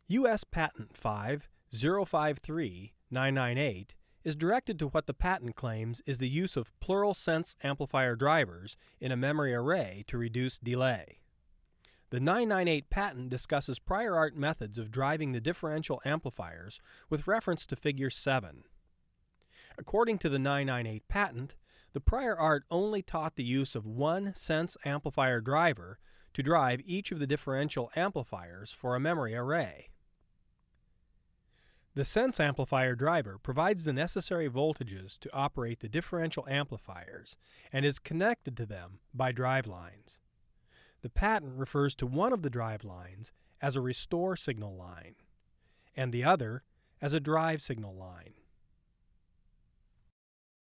U.S. Patent 5053998 is directed to what the patent claims is the use of plural sense amplifier drivers in a memory array to reduce delay. The 998 patent discusses prior art methods of driving the differential amplifiers with reference to Figure 7. According to the 998 patent, the prior art only taught the use of one sense amplifier driver to drive each of the differential amplifiers for a memory array. The sense amplifier driver provides the necessary voltages to operate the differential amplifiers and is connected to them by drive lines. The patent refers to one of the drive lines as a restore signal line and the other as a drive signal line.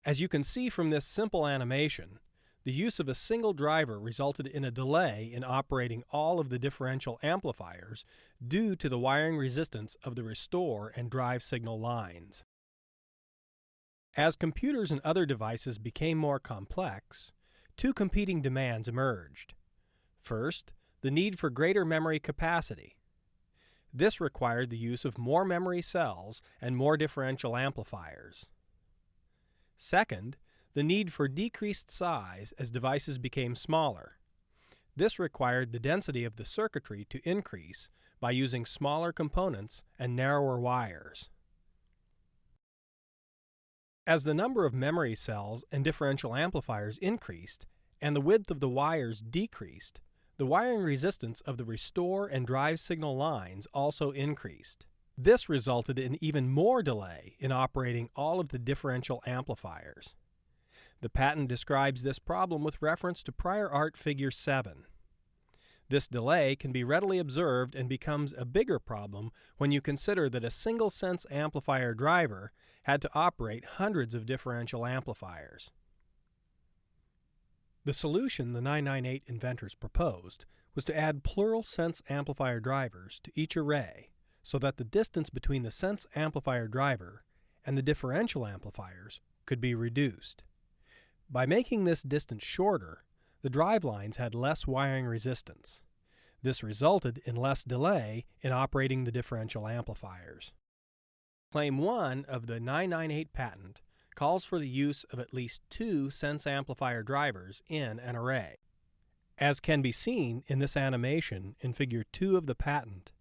As you can see from this simple animation, the use of a single driver resulted in a delay in operating all of the differential amplifiers due to the wiring resistance of the restore and drive signal lines. As computers and other devices became more complex, two competing demands emerged. First, the need for greater memory capacity. This required the use of more memory cells and more differential amplifiers. Second, the need for decreased size as devices became smaller. This required the density of the circuitry to increase by using smaller components and narrower wires. As the number of memory cells and differential amplifiers increased and the width of the wires decreased, the wiring resistance of the restore and drive signal lines also increased. This resulted in even more delay in operating all of the differential amplifiers. The patent describes this problem with reference to prior art Figure 7. This delay can be readily observed and becomes a bigger problem when you consider that a single sense amplifier driver had to operate hundreds of differential amplifiers. The solution the 998 inventors proposed was to add plural sense amplifier drivers to each array so that the distance between the sense amplifier driver and the differential amplifiers could be reduced. By making this distance shorter, the drive lines had less wiring resistance. This resulted in less delay in operating the differential amplifiers. Claim 1 of the 998 patent calls for the use of at least two sense amplifier drivers in an array. As can be seen in this animation in Figure 2 of the patent,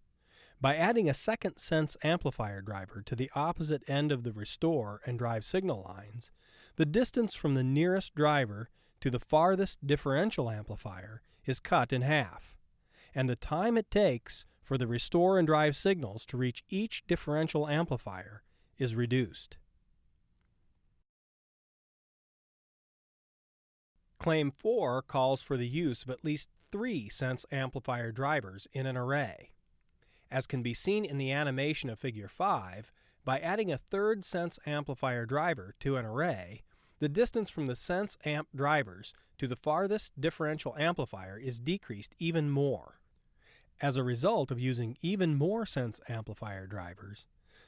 by adding a second sense amplifier driver to the opposite end of the restore and drive signal lines, the distance from the nearest driver to the farthest differential amplifier is cut in half, and the time it takes for the restore and drive signals to reach each differential amplifier is reduced. Claim 4 calls for the use of at least three sense amplifier drivers in an array. As can be seen in the animation of Figure 5, by adding a third sense amplifier driver to an array, the distance from the sense amp drivers to the farthest differential amplifier is decreased even more. As a result of using even more sense amplifier drivers,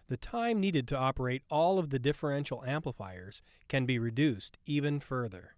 the time needed to operate all of the differential amplifiers can be reduced even further.